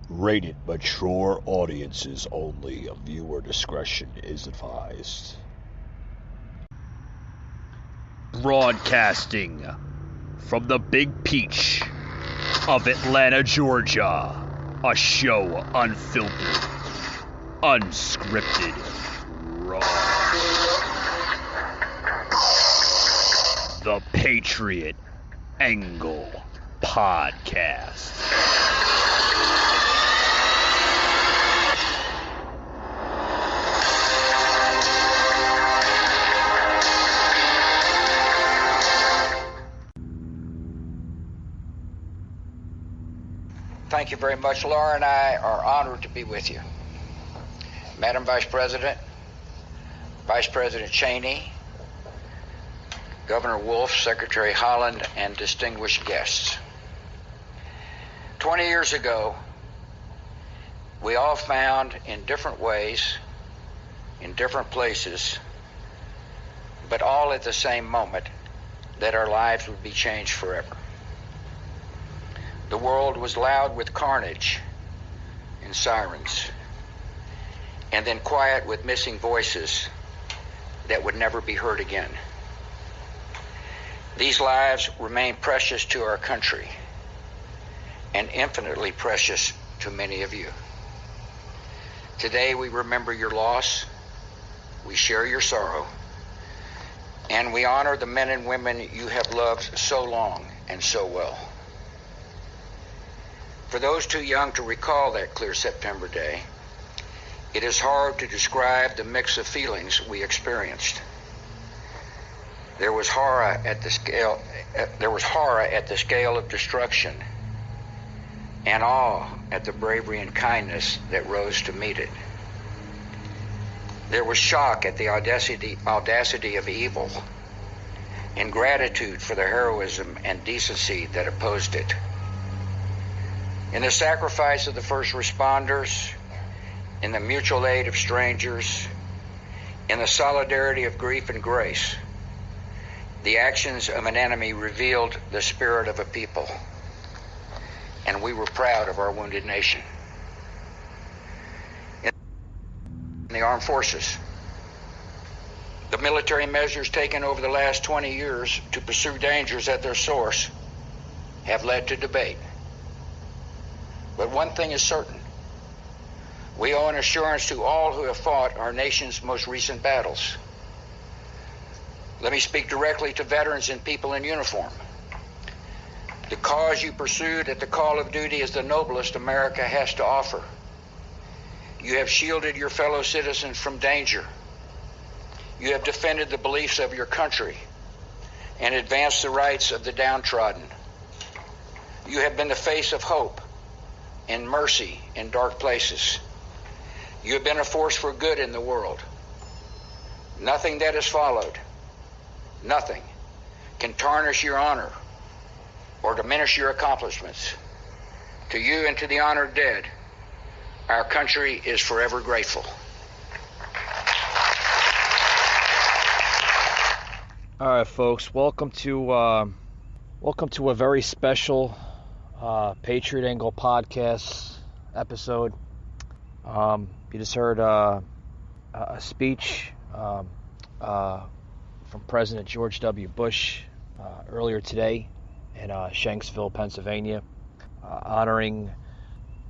Rated mature audiences only. Viewer discretion is advised. Broadcasting from the Big Peach of Atlanta, Georgia. A show unfiltered, unscripted, raw. The Patriot Angle Podcast. Thank you very much. Laura and I are honored to be with you. Madam Vice President, Vice President Cheney, Governor Wolf, Secretary Holland, and distinguished guests. 20 years ago, we all found in different ways, in different places, but all at the same moment, that our lives would be changed forever. The world was loud with carnage and sirens, and then quiet with missing voices that would never be heard again. These lives remain precious to our country and infinitely precious to many of you. Today we remember your loss, we share your sorrow, and we honor the men and women you have loved so long and so well. For those too young to recall that clear September day, it is hard to describe the mix of feelings we experienced. There was horror at the scale of destruction, and awe at the bravery and kindness that rose to meet it. There was shock at the audacity of evil, and gratitude for the heroism and decency that opposed it. In the sacrifice of the first responders, in the mutual aid of strangers, in the solidarity of grief and grace, the actions of an enemy revealed the spirit of a people, and we were proud of our wounded nation. In the armed forces, the military measures taken over the last 20 years to pursue dangers at their source have led to debate. But one thing is certain. We owe an assurance to all who have fought our nation's most recent battles. Let me speak directly to veterans and people in uniform. The cause you pursued at the call of duty is the noblest America has to offer. You have shielded your fellow citizens from danger. You have defended the beliefs of your country and advanced the rights of the downtrodden. You have been the face of hope and mercy in dark places. You have been a force for good in the world. Nothing that has followed, nothing, can tarnish your honor or diminish your accomplishments. To you and to the honored dead, our country is forever grateful. All right, folks, welcome to a very special Patriot Angle Podcast episode. You just heard a speech from President George W. Bush earlier today in Shanksville, Pennsylvania, honoring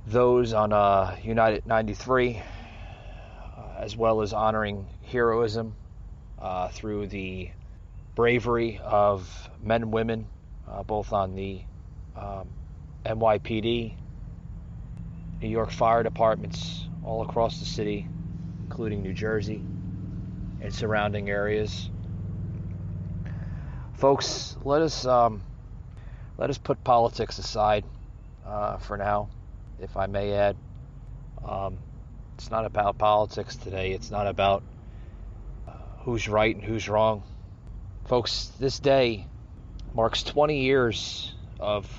those on United 93, as well as honoring heroism through the bravery of men and women, both on the NYPD, New York fire departments all across the city, including New Jersey and surrounding areas. Folks, let us put politics aside for now, if I may add. It's not about politics today. It's not about who's right and who's wrong. Folks, this day marks 20 years of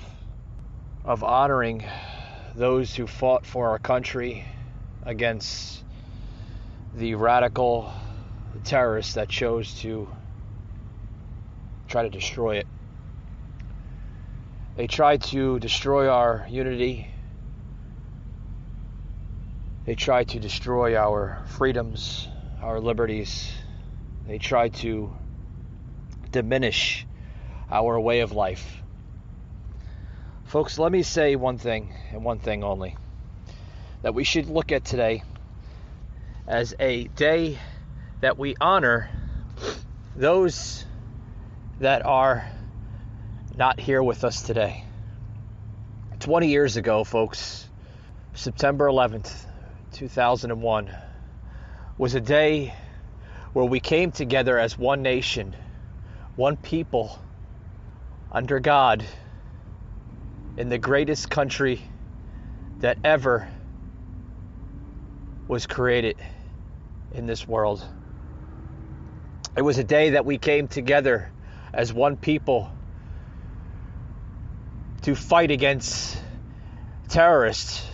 honoring those who fought for our country against the radical terrorists that chose to try to destroy it. They tried to destroy our unity, They try to destroy our freedoms, our liberties. They try to diminish our way of life. Folks, let me say one thing and one thing only. That we should look at today as a day that we honor those that are not here with us today. 20 years ago, folks, September 11th, 2001, was a day where we came together as one nation, one people, under God, in the greatest country that ever was created in this world. It was a day that we came together as one people to fight against terrorists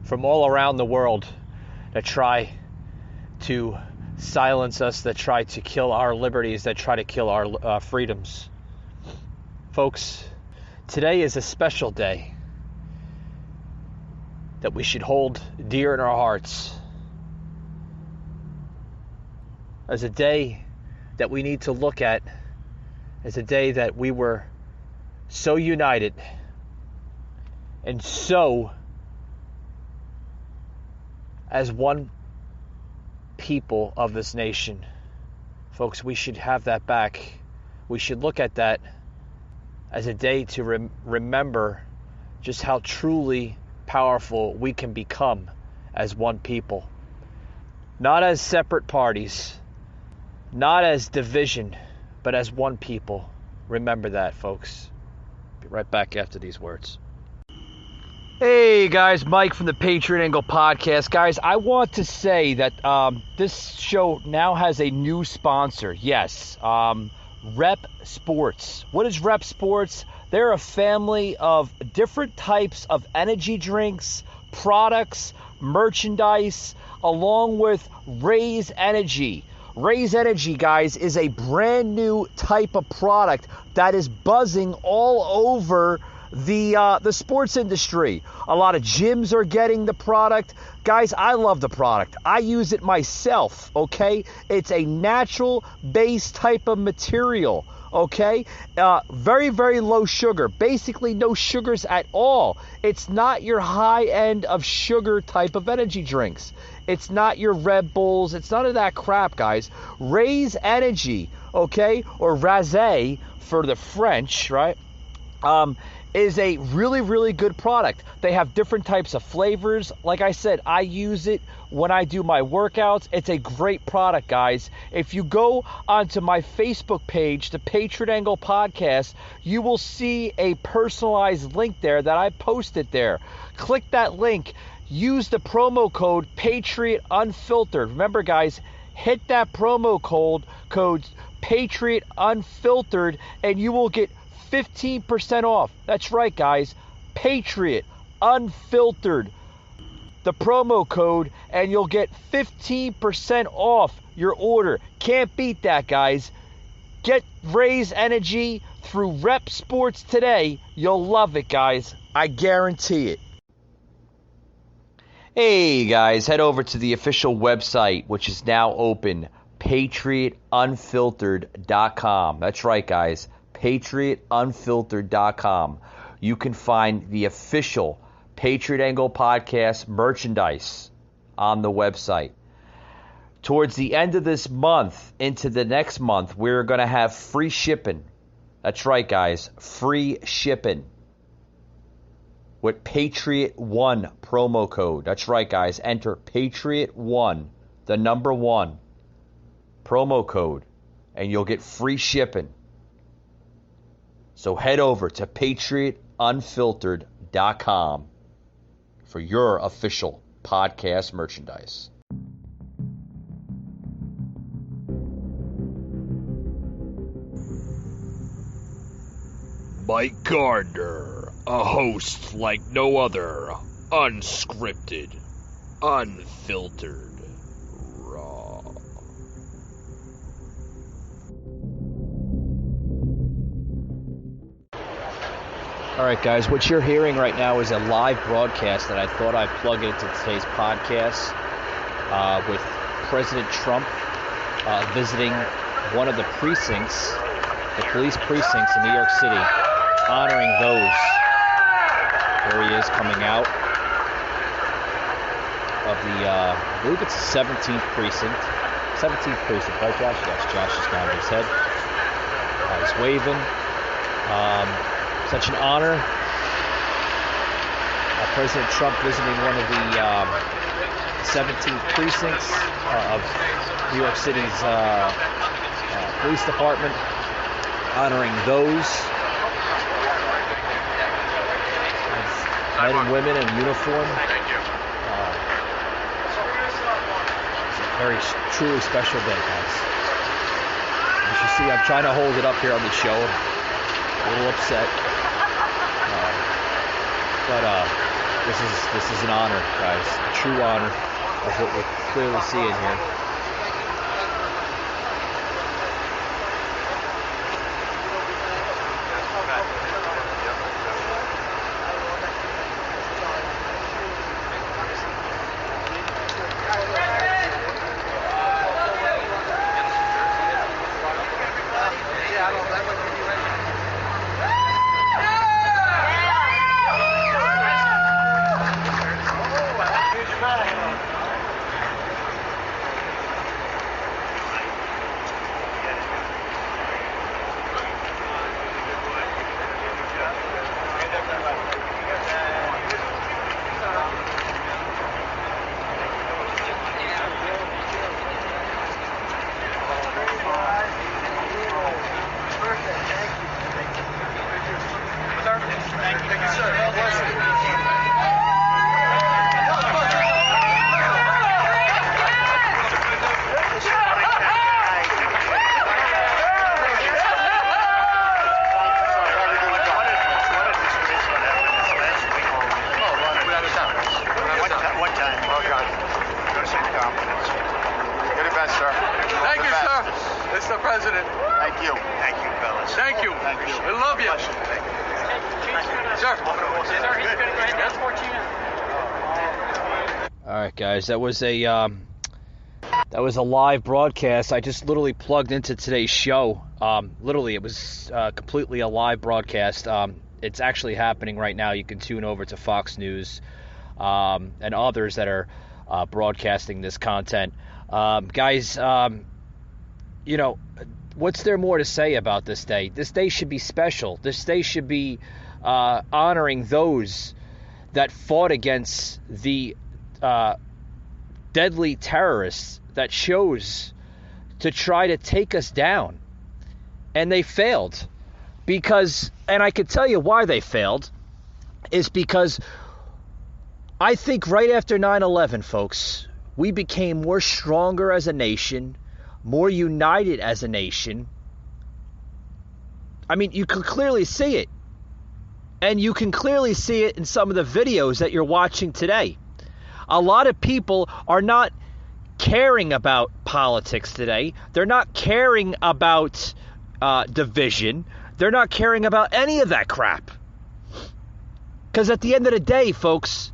from all around the world that try to silence us, that try to kill our liberties, that try to kill our freedoms. Folks, today is a special day that we should hold dear in our hearts, as a day that we need to look at as a day that we were so united and so as one people of this nation. Folks, we should have that back. We should look at that as a day to remember just how truly powerful we can become as one people. Not as separate parties, not as division, but as one people. Remember that, folks. Be right back after these words. Hey guys, Mike from the Patriot Angle Podcast. Guys, I want to say that this show now has a new sponsor. Yes, Rep Sports. What is Rep Sports? They're a family of different types of energy drinks, products, merchandise, along with Raise Energy. Raise Energy, guys, is a brand new type of product that is buzzing all over the sports industry. A lot of gyms are getting the product. Guys, I love the product. I use it myself, okay? It's a natural-based type of material, okay? Very, very low sugar. Basically, no sugars at all. It's not your high end of sugar type of energy drinks. It's not your Red Bulls. It's none of that crap, guys. Raise Energy, okay, or Razé for the French, right, is a really, really good product. They have different types of flavors. Like I said, I use it when I do my workouts. It's a great product, guys. If you go onto my Facebook page, the Patriot Angle Podcast, you will see a personalized link there that I posted there. Click that link. Use the promo code Patriot Unfiltered. Remember, guys, hit that promo code Patriot Unfiltered, and you will get 15% off. That's right, guys. Patriot Unfiltered. The promo code, and you'll get 15% off your order. Can't beat that, guys. Get Raise Energy through Rep Sports today. You'll love it, guys. I guarantee it. Hey guys, head over to the official website, which is now open, patriotunfiltered.com. That's right, guys, patriotunfiltered.com. You can find the official Patriot Angle Podcast merchandise on the website. Towards the end of this month, into the next month, we're going to have free shipping. That's right, guys, free shipping with Patriot1 promo code. That's right, guys. Enter Patriot1, the number 1 promo code, and you'll get free shipping. So head over to patriotunfiltered.com for your official podcast merchandise. Mike Gardner. A host like no other, unscripted, unfiltered, raw. All right, guys, what you're hearing right now is a live broadcast that I thought I'd plug into today's podcast with President Trump visiting one of the precincts, the police precincts in New York City, honoring those. There he is coming out of the, I believe it's the 17th precinct. 17th precinct, right, Josh? Yes, Josh is nodding his head. He's waving. Such an honor. President Trump visiting one of the 17th precincts of New York City's police department, honoring those men and women in uniform. It's a very truly special day, guys. As you see, I'm trying to hold it up here on the show. A little upset. But this is an honor, guys. A true honor of what we're clearly seeing here. Guys, that was a live broadcast. I just literally plugged into today's show. Literally, it was completely a live broadcast. It's actually happening right now. You can tune over to Fox News and others that are broadcasting this content. Guys, you know, what's there more to say about this day? This day should be special. This day should be honoring those that fought against the deadly terrorists that chose to try to take us down. And they failed. Because, and I can tell you why they failed, is because I think right after 9/11, folks, we became more stronger as a nation, more united as a nation. I mean, you can clearly see it. And you can clearly see it in some of the videos that you're watching today. A lot of people are not caring about politics today. They're not caring about division. They're not caring about any of that crap. Because at the end of the day, folks,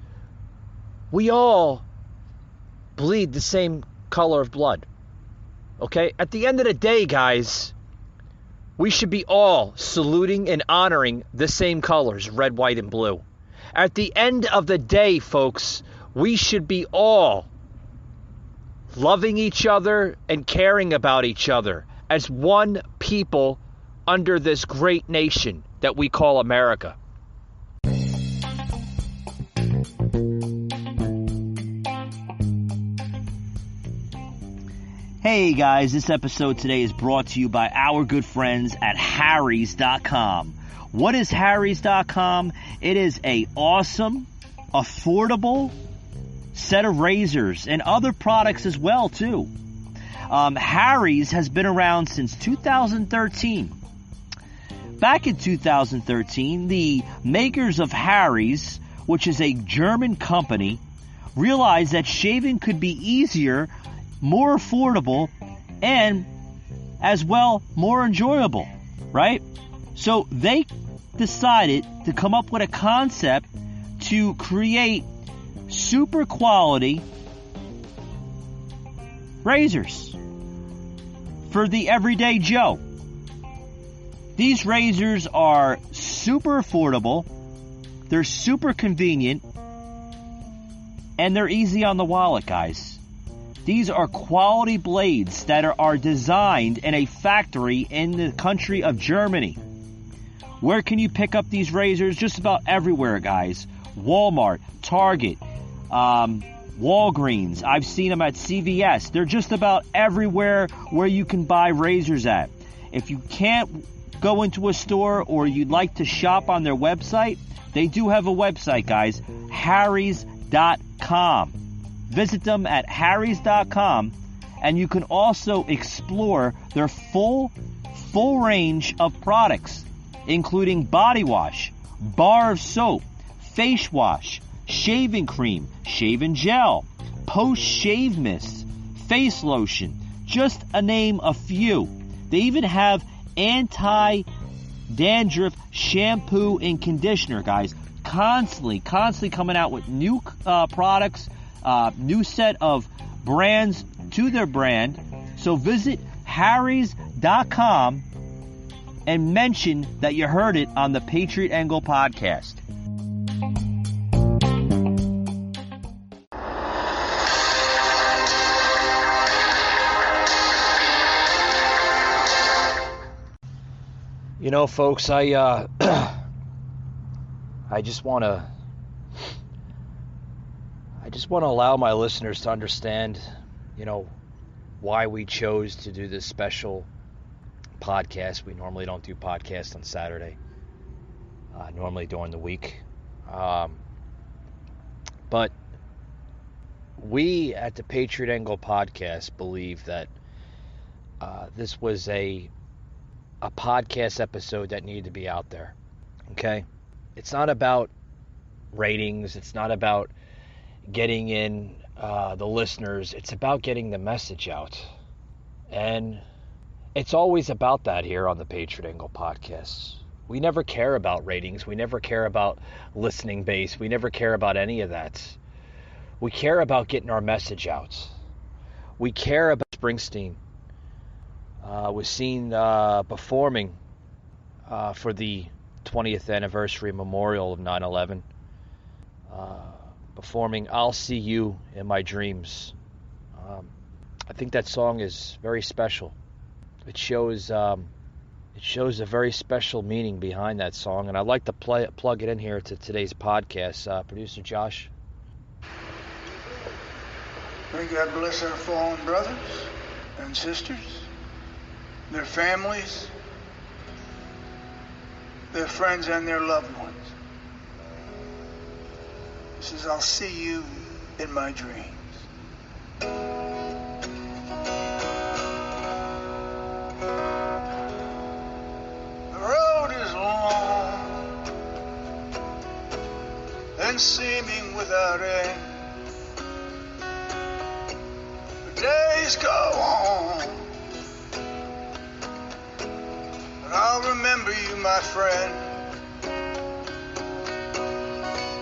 we all bleed the same color of blood. Okay? At the end of the day, guys, we should be all saluting and honoring the same colors, red, white, and blue. At the end of the day, folks, we should be all loving each other and caring about each other as one people under this great nation that we call America. Hey guys, this episode today is brought to you by our good friends at Harry's.com. What is Harry's.com? It is a awesome, affordable set of razors and other products as well too. Harry's has been around since 2013. Back in 2013, the makers of Harry's, which is a German company, realized that shaving could be easier, more affordable, and as well more enjoyable, right? So they decided to come up with a concept to create super quality razors for the everyday Joe. These razors are super affordable, they're super convenient, and they're easy on the wallet, guys. These are quality blades that are designed in a factory in the country of Germany. Where can you pick up these razors? Just about everywhere, guys. Walmart, Target, Walgreens. I've seen them at CVS. They're just about everywhere where you can buy razors at. If you can't go into a store or you'd like to shop on their website, they do have a website, guys, harrys.com. Visit them at harrys.com, and you can also explore their full range of products, including body wash, bar of soap, face wash, shaving cream, shaving gel, post-shave mist, face lotion, just to name a few. They even have anti-dandruff shampoo and conditioner, guys. Constantly coming out with new products, new set of brands to their brand. So visit harrys.com and mention that you heard it on the Patriot Angle podcast. You know, folks, I just want to allow my listeners to understand, you know, why we chose to do this special podcast. We normally don't do podcasts on Saturday, normally during the week. But we at the Patriot Angle podcast believe that this was a podcast episode that needed to be out there. Okay? It's not about ratings. It's not about getting in the listeners. It's about getting the message out. And it's always about that here on the Patriot Angle podcast. We never care about ratings. We never care about listening base. We never care about any of that. We care about getting our message out. We care about Springsteen. Was seen performing for the 20th anniversary memorial of 9/11, performing "I'll See You in My Dreams." I think that song is very special. It shows a very special meaning behind that song, and I'd like to plug it in here to today's podcast. Producer Josh. May God bless our fallen brothers and sisters, their families, their friends, and their loved ones. This is "I'll See You in My Dreams." The road is long and seeming without end. The days go on, but I'll remember you, my friend.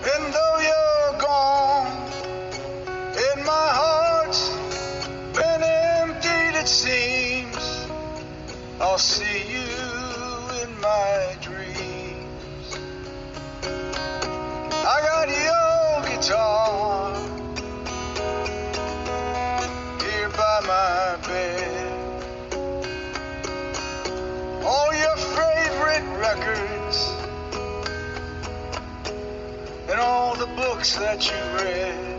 And though you're gone, and my heart's been emptied, it seems, I'll see you in my dreams. I got your guitar here by my bed. All your favorite records and all the books that you read.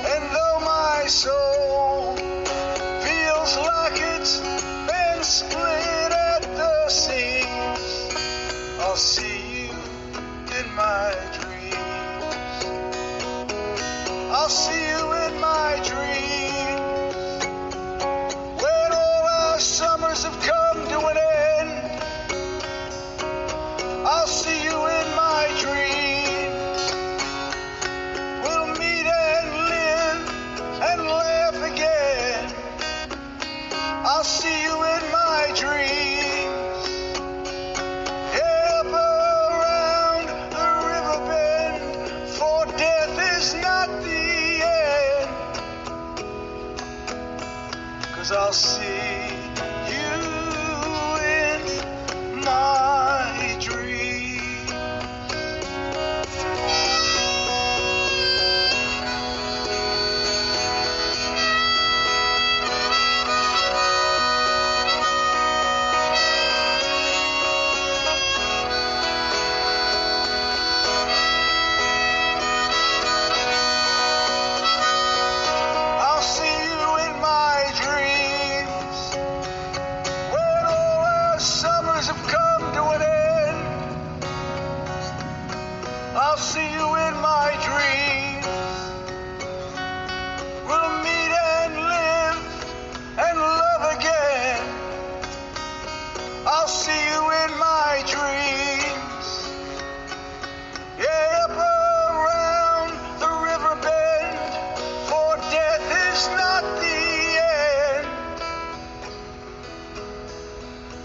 And though my soul feels like it's been split at the seams, I'll see you in my dreams. I'll see you in my dreams. When all our summers have come to an end, I'll see you in my dreams. We'll meet and live and laugh again. I'll see you in my dreams. 'cause I'll see you in my dreams. I'll see you in my dreams when all our summers have come to an end. I'll see you in my dreams. We'll meet and live and love again. I'll see you in my dreams. Yeah, up around the river bend, for death is not the end.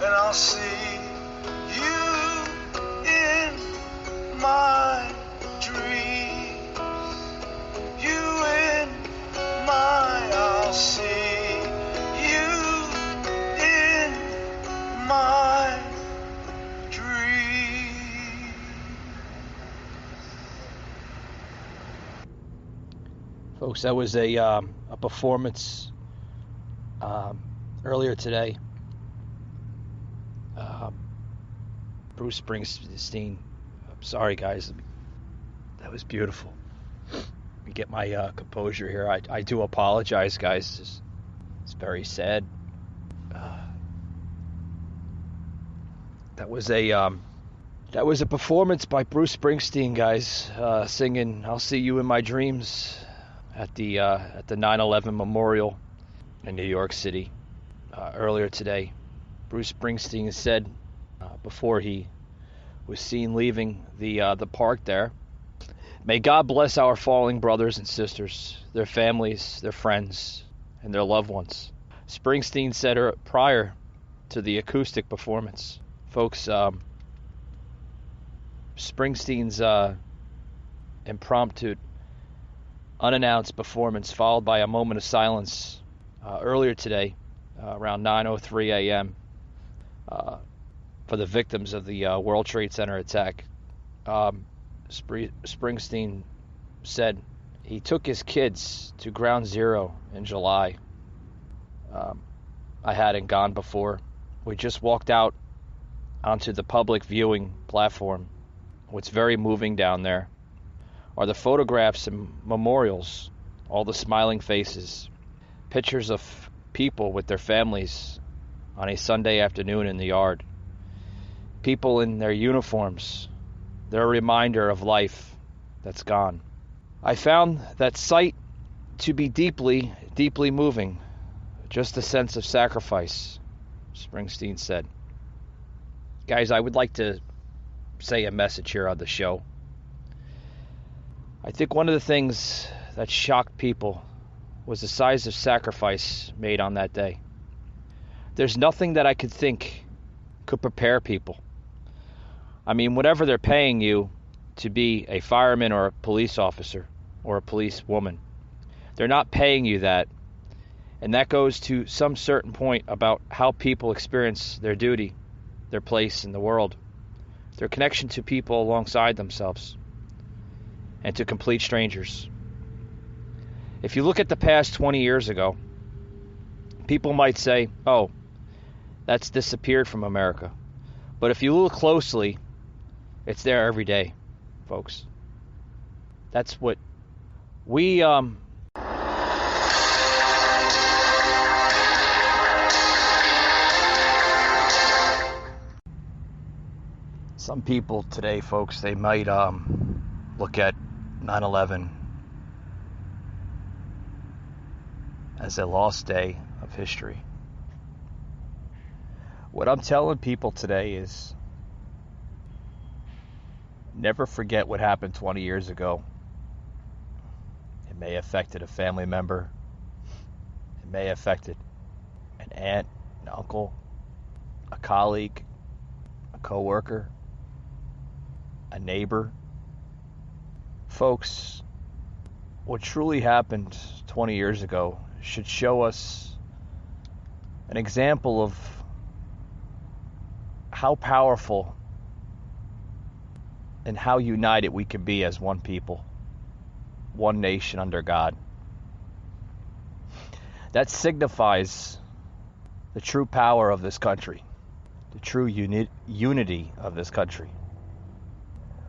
And I'll see you in my dreams. You in I'll see you in my dreams. Folks, that was a performance earlier today. Bruce Springsteen. I'm sorry, guys. That was beautiful. Let me get my composure here. I do apologize, guys. It's very sad. That was a performance by Bruce Springsteen, guys, singing "I'll See You in My Dreams" at the 9/11 memorial in New York City earlier today. Bruce Springsteen said before he was seen leaving the park there, "May God bless our falling brothers and sisters, their families, their friends, and their loved ones." Springsteen said prior to the acoustic performance. Folks, Springsteen's impromptu, unannounced performance followed by a moment of silence earlier today around 9:03 a.m. For the victims of the World Trade Center attack. Springsteen said he took his kids to Ground Zero in July. I hadn't gone before. We just walked out onto the public viewing platform. What's very moving down there are the photographs and memorials, all the smiling faces, pictures of people with their families on a Sunday afternoon in the yard. People in their uniforms. They're a reminder of life that's gone. I found that sight to be deeply, deeply moving. Just a sense of sacrifice, Springsteen said. Guys, I would like to say a message here on the show. I think one of the things that shocked people was the size of sacrifice made on that day. There's nothing that I could think could prepare people. I mean, whatever they're paying you to be a fireman or a police officer or a police woman, they're not paying you that. And that goes to some certain point about how people experience their duty, their place in the world, their connection to people alongside themselves, and to complete strangers. If you look at the past 20 years ago, people might say, oh, that's disappeared from America. But if you look closely, it's there every day, folks. That's what we some people today, folks, they might look at 9/11 as a lost day of history. What I'm telling people today is never forget what happened 20 years ago. It may have affected a family member. It may have affected an aunt, an uncle, a colleague, a coworker, a neighbor. Folks, what truly happened 20 years ago should show us an example of how powerful and how united we can be as one people, one nation under God. That signifies the true power of this country, the true unity of this country.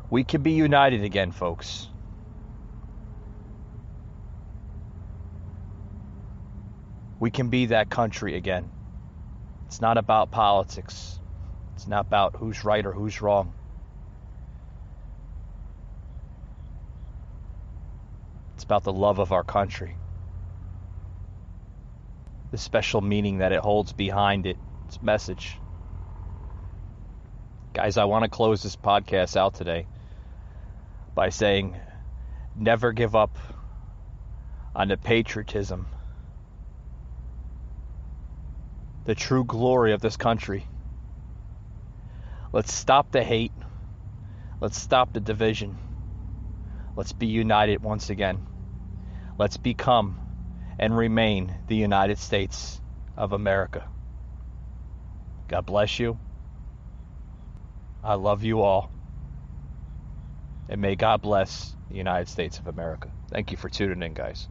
We can be united again, folks. We can be that country again. It's not about politics. It's not about who's right or who's wrong. It's about the love of our country. The special meaning that it holds behind it, its message. Guys, I want to close this podcast out today by saying, never give up on the patriotism, the true glory of this country. Let's stop the hate. Let's stop the division. Let's be united once again. Let's become and remain the United States of America. God bless you. I love you all. And may God bless the United States of America. Thank you for tuning in, guys.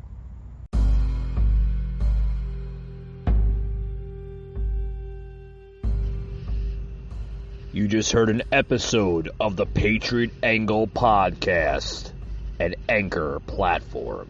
You just heard an episode of the Patriot Angle Podcast, an Anchor platform.